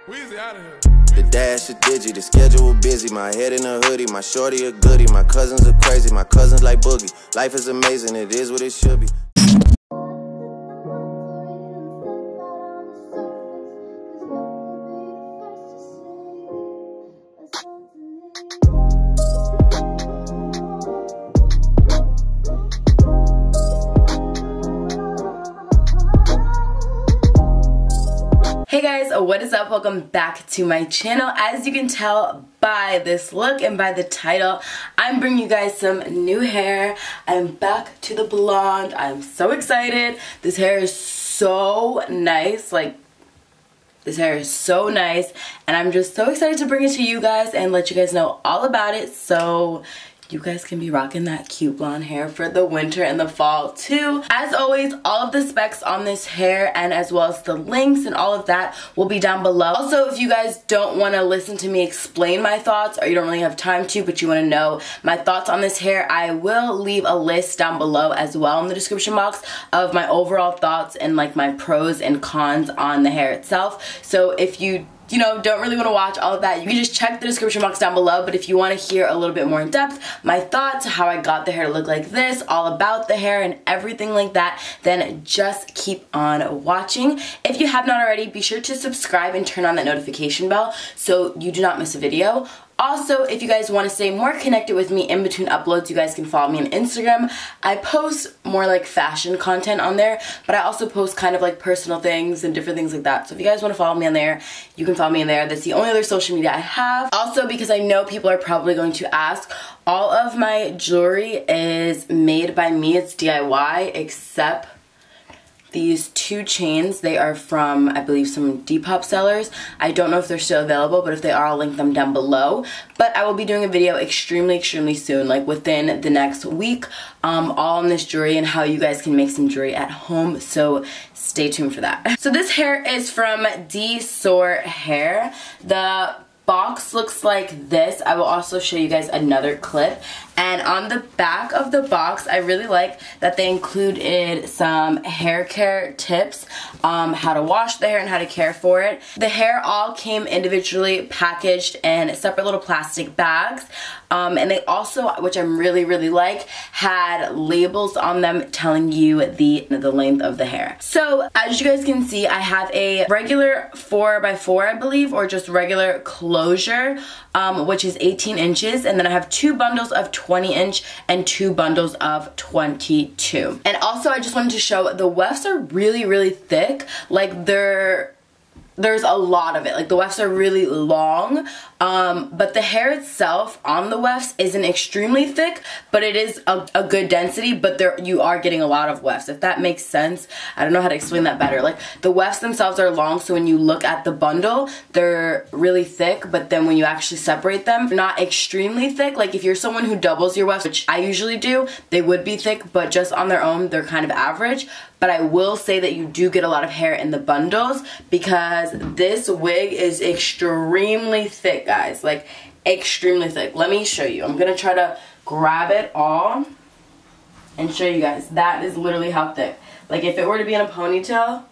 Weezy out of here. The dash is digi, the schedule busy. My head in a hoodie, my shorty a goodie. My cousins are crazy, my cousins like boogie. Life is amazing, it is what it should be. Hey guys, what is up? Welcome back to my channel. As you can tell by this look and by the title, I'm bringing you guys some new hair. I'm back to the blonde. I'm so excited. This hair is so nice. This hair is so nice, and I'm just so excited to bring it to you guys and let you guys know all about it, so you guys can be rocking that cute blonde hair for the winter and the fall too. As always, all of the specs on this hair and as well as the links and all of that will be down below. Also, if you guys don't want to listen to me explain my thoughts, or you don't really have time to, but you want to know my thoughts on this hair, I will leave a list down below as well in the description box of my overall thoughts and like my pros and cons on the hair itself. So if you don't really want to watch all of that, you can just check the description box down below. But if you want to hear a little bit more in depth, my thoughts, how I got the hair to look like this, all about the hair and everything like that, then just keep on watching. If you have not already, be sure to subscribe and turn on that notification bell so you do not miss a video. Also, if you guys want to stay more connected with me in between uploads, you guys can follow me on Instagram. I post more like fashion content on there, but I also post kind of like personal things and different things like that. So if you guys want to follow me on there, you can follow me in there. That's the only other social media I have. Also, because I know people are probably going to ask, all of my jewelry is made by me. It's DIY, except these two chains. They are from, I believe, some Depop sellers. I don't know if they're still available, but if they are, I'll link them down below. But I will be doing a video extremely soon, like within the next week, all on this jewelry and how you guys can make some jewelry at home. So stay tuned for that. So this hair is from Dsoarhair. The box looks like this. I will also show you guys another clip. And on the back of the box, I really like that they included some hair care tips, how to wash the hair and how to care for it. The hair all came individually packaged in separate little plastic bags. And they also, which I'm really like, had labels on them telling you the length of the hair. So as you guys can see, I have a regular 4x4, I believe, or just regular closure, which is 18 inches. And then I have two bundles of 20-inch and two bundles of 22. And also, I just wanted to show the wefts are really thick. Like there's a lot of it. Like the wefts are really long, but the hair itself on the wefts isn't extremely thick, but it is a good density, but you are getting a lot of wefts, if that makes sense. I don't know how to explain that better. Like the wefts themselves are long, so when you look at the bundle, they're really thick, but then when you actually separate them, they're not extremely thick. Like if you're someone who doubles your wefts, which I usually do, they would be thick, but just on their own, they're kind of average. But I will say that you do get a lot of hair in the bundles because this wig is extremely thick, guys. Like, extremely thick. Let me show you. I'm going to try to grab it all and show you guys. That is literally how thick. Like, if it were to be in a ponytail,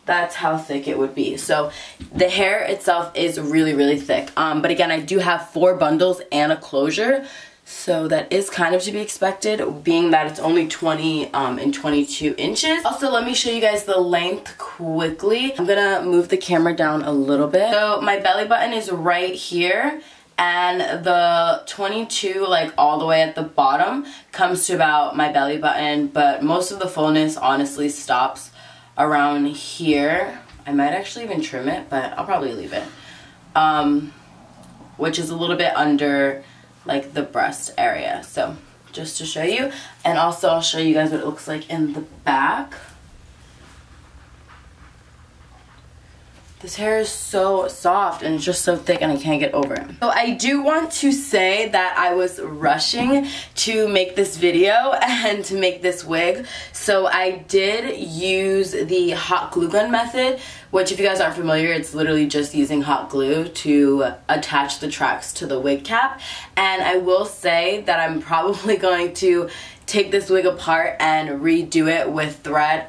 that's how thick it would be. So, the hair itself is really thick. But again, I do have 4 bundles and a closure. So that is kind of to be expected, being that it's only 20 and 22 inches. Also, let me show you guys the length quickly. I'm gonna move the camera down a little bit. So my belly button is right here, and the 22, like all the way at the bottom, comes to about my belly button, but most of the fullness honestly stops around here. I might actually even trim it, but I'll probably leave it. Which is a little bit under like the breast area, so just to show you. And also I'll show you guys what it looks like in the back. This hair is so soft and it's just so thick and I can't get over it. So I do want to say that I was rushing to make this video and to make this wig. So I did use the hot glue gun method, which if you guys aren't familiar, it's literally just using hot glue to attach the tracks to the wig cap. And I will say that I'm probably going to take this wig apart and redo it with thread,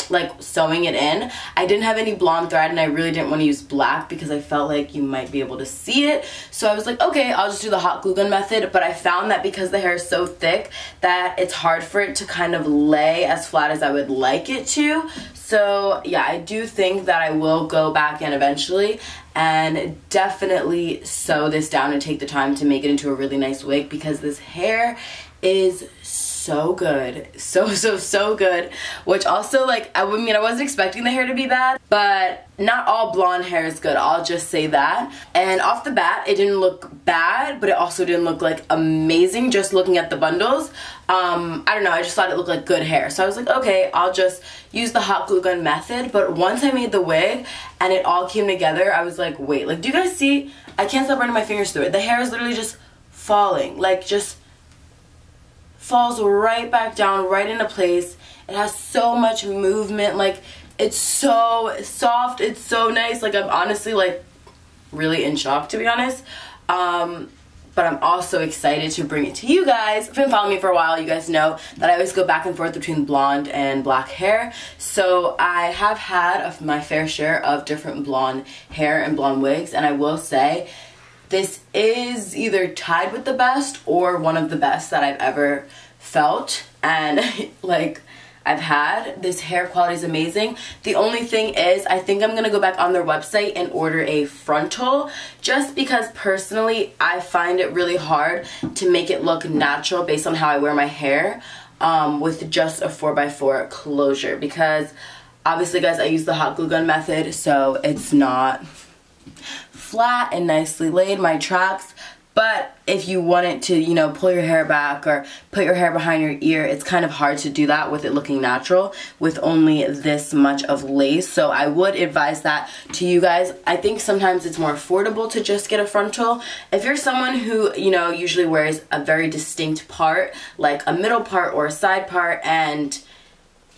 like sewing it in. I didn't have any blonde thread and I really didn't want to use black because I felt like you might be able to see it. So I was like, okay, I'll just do the hot glue gun method. But I found that because the hair is so thick that it's hard for it to kind of lay as flat as I would like it to. So yeah, I do think that I will go back in eventually and definitely sew this down and take the time to make it into a really nice wig, because this hair is so good, so good. Which also, like, I mean, I wasn't expecting the hair to be bad, but not all blonde hair is good, I'll just say that. And off the bat, it didn't look bad, but it also didn't look like amazing just looking at the bundles. I don't know, I just thought it looked like good hair. So I was like, okay, I'll just use the hot glue gun method. But once I made the wig and it all came together, I was like, wait, like, do you guys see? I can't stop running my fingers through it. The hair is literally just falling, like, just falls right back down, right into place. It has so much movement, like, it's so soft, it's so nice. Like, I'm honestly, like, really in shock, to be honest. But I'm also excited to bring it to you guys. If you've been following me for a while, you guys know that I always go back and forth between blonde and black hair. So I have had my fair share of different blonde hair and blonde wigs, and I will say this is either tied with the best or one of the best that I've ever felt. And like, I've had. This hair quality is amazing. The only thing is, I think I'm gonna go back on their website and order a frontal, just because personally I find it really hard to make it look natural based on how I wear my hair with just a 4x4 closure, because obviously, guys, I use the hot glue gun method, so it's not flat and nicely laid, my tracks. But if you wanted to, you know, pull your hair back or put your hair behind your ear, it's kind of hard to do that with it looking natural with only this much of lace. So I would advise that to you guys. I think sometimes it's more affordable to just get a frontal. If you're someone who, you know, usually wears a very distinct part, like a middle part or a side part, and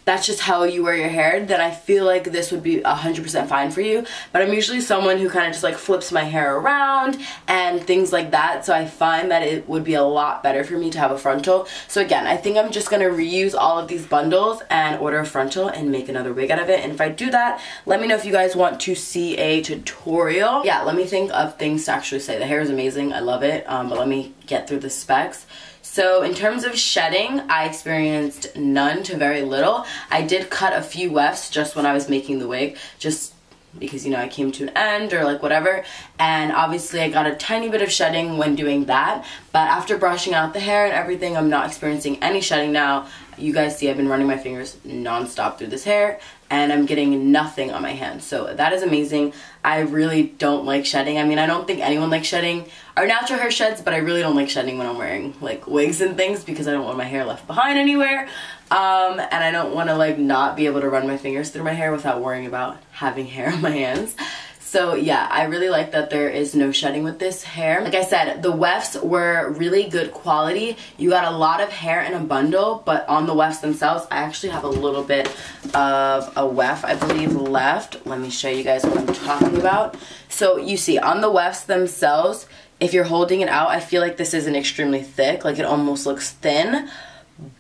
that's just how you wear your hair, then I feel like this would be 100% fine for you. But I'm usually someone who kind of just like flips my hair around and things like that, so I find that it would be a lot better for me to have a frontal. So again, I think I'm just gonna reuse all of these bundles and order a frontal and make another wig out of it. And if I do that, let me know if you guys want to see a tutorial. Yeah, let me think of things to actually say. The hair is amazing, I love it, but let me get through the specs. So in terms of shedding, I experienced none to very little. I did cut a few wefts just when I was making the wig, just because, you know, I came to an end or like whatever. And obviously I got a tiny bit of shedding when doing that. But after brushing out the hair and everything, I'm not experiencing any shedding now. You guys see I've been running my fingers non-stop through this hair and I'm getting nothing on my hands. So that is amazing. I really don't like shedding. I mean, I don't think anyone likes shedding. Our natural hair sheds, but I really don't like shedding when I'm wearing like wigs and things, because I don't want my hair left behind anywhere. And I don't want to like not be able to run my fingers through my hair without worrying about having hair on my hands. So yeah, I really like that there is no shedding with this hair. Like I said, the wefts were really good quality. You got a lot of hair in a bundle, but on the wefts themselves, I actually have a little bit of a weft, I believe, left. Let me show you guys what I'm talking about. So you see, on the wefts themselves, if you're holding it out, I feel like this isn't extremely thick, like it almost looks thin.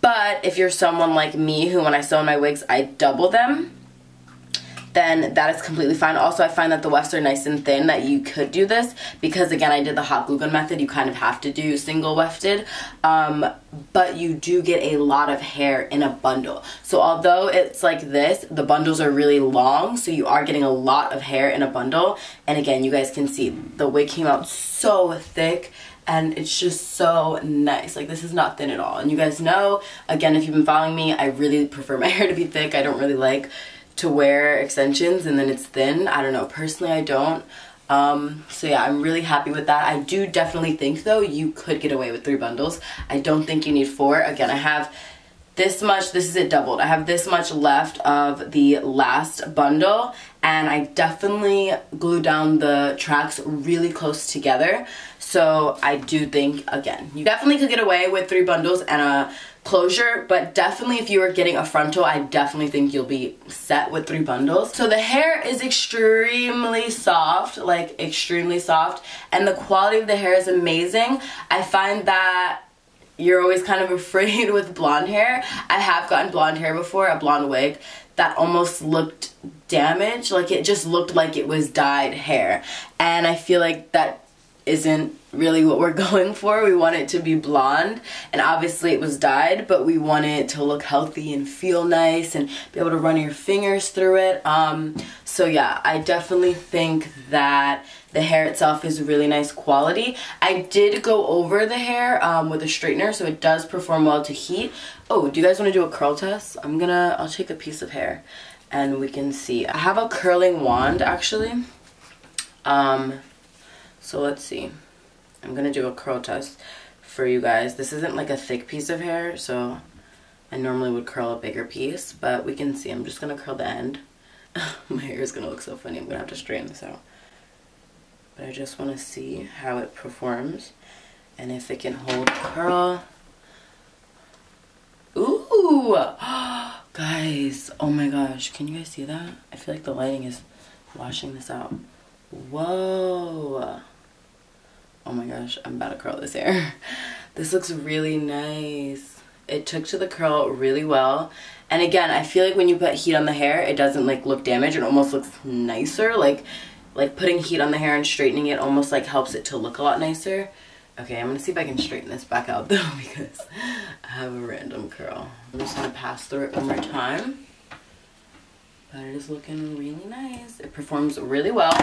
But if you're someone like me, who when I sew in my wigs, I double them, then that is completely fine. Also, I find that the wefts are nice and thin, that you could do this, because again, I did the hot glue gun method. You kind of have to do single wefted, but you do get a lot of hair in a bundle. So although it's like this, the bundles are really long, so you are getting a lot of hair in a bundle. And again, you guys can see the wig came out so thick, and it's just so nice. Like, this is not thin at all. And you guys know, again, if you've been following me, I really prefer my hair to be thick. I don't really like to wear extensions and then it's thin. I don't know, personally I don't. So yeah, I'm really happy with that. I do definitely think though you could get away with 3 bundles. I don't think you need 4. Again, I have this much, this is it doubled. I have this much left of the last bundle, and I definitely glued down the tracks really close together. So I do think, again, you definitely could get away with 3 bundles and a closure, but definitely if you are getting a frontal, I definitely think you'll be set with 3 bundles. So the hair is extremely soft, like extremely soft, and the quality of the hair is amazing. I find that you're always kind of afraid with blonde hair. I have gotten blonde hair before, a blonde wig, that almost looked damaged. Like it just looked like it was dyed hair. And I feel like that isn't really what we're going for. We want it to be blonde, and obviously it was dyed, but we want it to look healthy and feel nice and be able to run your fingers through it. So yeah, I definitely think that the hair itself is really nice quality. I did go over the hair with a straightener, so it does perform well to heat. Oh, do you guys want to do a curl test? I'll take a piece of hair and we can see. I have a curling wand actually. So let's see. I'm gonna do a curl test for you guys. This isn't like a thick piece of hair, so I normally would curl a bigger piece, but we can see. I'm just gonna curl the end. My hair is gonna look so funny. I'm gonna have to straighten this out. But I just wanna see how it performs and if it can hold curl. Ooh! Guys, oh my gosh, can you guys see that? I feel like the lighting is washing this out. Whoa! Oh my gosh, I'm about to curl this hair. This looks really nice. It took to the curl really well. And again, I feel like when you put heat on the hair, it doesn't like look damaged. It almost looks nicer. Like putting heat on the hair and straightening it almost like helps it to look a lot nicer. Okay, I'm gonna see if I can straighten this back out though because I have a random curl. I'm just gonna pass through it one more time. But it is looking really nice. It performs really well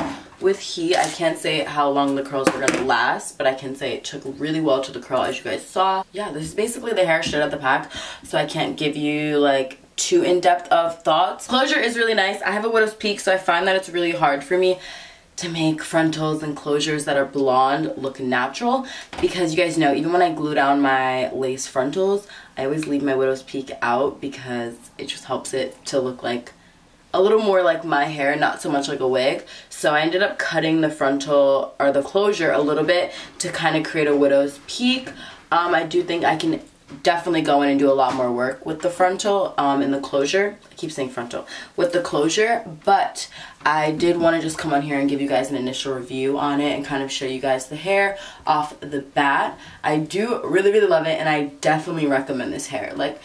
with heat. I can't say how long the curls were gonna last, but I can say it took really well to the curl as you guys saw. Yeah, this is basically the hair straight out the pack, so I can't give you like too in-depth of thoughts. Closure is really nice. I have a widow's peak, so I find that it's really hard for me to make frontals and closures that are blonde look natural, because you guys know, even when I glue down my lace frontals, I always leave my widow's peak out because it just helps it to look like a little more like my hair, not so much like a wig. So I ended up cutting the frontal or the closure a little bit to kind of create a widow's peak. I do think I can definitely go in and do a lot more work with the frontal and the closure. I keep saying frontal. With the closure, but I did want to just come on here and give you guys an initial review on it and kind of show you guys the hair off the bat. I do really, really love it, and I definitely recommend this hair. Like,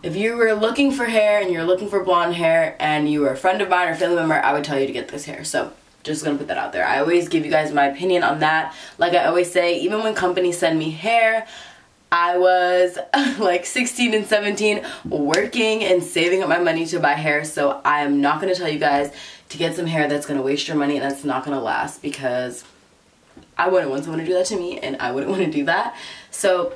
if you were looking for hair and you're looking for blonde hair and you were a friend of mine or family member, I would tell you to get this hair. So just gonna put that out there. I always give you guys my opinion on that. Like I always say, even when companies send me hair, I was like 16 and 17 working and saving up my money to buy hair. So I'm not gonna tell you guys to get some hair that's gonna waste your money and that's not gonna last, because I wouldn't want someone to do that to me and I wouldn't want to do that. So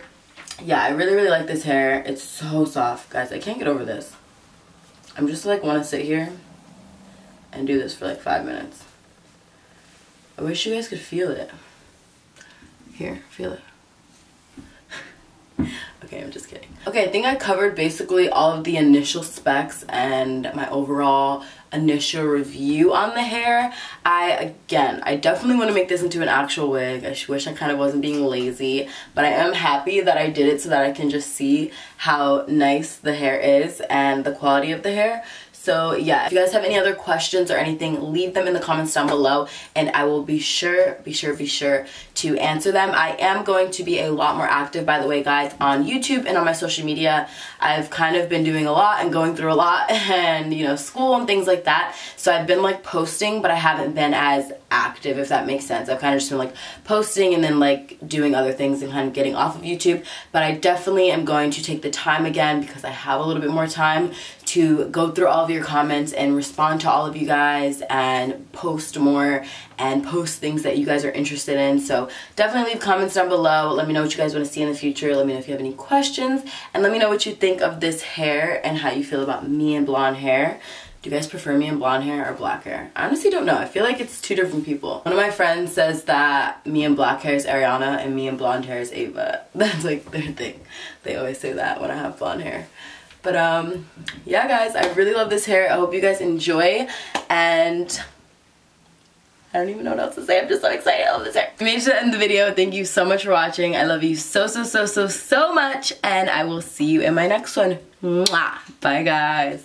yeah, I really, really like this hair. It's so soft, guys. I can't get over this. I'm just like want to sit here and do this for like 5 minutes. I wish you guys could feel it. Here, feel it. Okay, I'm just kidding. Okay, I think I covered basically all of the initial specs and my overall initial review on the hair. I definitely want to make this into an actual wig. I wish I kind of wasn't being lazy, but I am happy that I did it so that I can just see how nice the hair is and the quality of the hair. So yeah, if you guys have any other questions or anything, leave them in the comments down below and I will be sure to answer them. I am going to be a lot more active, by the way, guys, on YouTube and on my social media. I've kind of been doing a lot and going through a lot and, you know, school and things like that. So I've been like posting, but I haven't been as active, if that makes sense. I've kind of just been like posting and then like doing other things and kind of getting off of YouTube. But I definitely am going to take the time again, because I have a little bit more time, to go through all of your comments and respond to all of you guys and post more and post things that you guys are interested in. So definitely leave comments down below. Let me know what you guys want to see in the future. Let me know if you have any questions, and let me know what you think of this hair and how you feel about me and blonde hair. Do you guys prefer me in blonde hair or black hair? I honestly don't know. I feel like it's two different people. One of my friends says that me and black hair is Ariana and me and blonde hair is Ava. That's like their thing. They always say that when I have blonde hair. But yeah, guys, I really love this hair. I hope you guys enjoy, and I don't even know what else to say. I'm just so excited. I love this hair. I made it to the end of the video. Thank you so much for watching. I love you so much, and I will see you in my next one. Mwah. Bye, guys.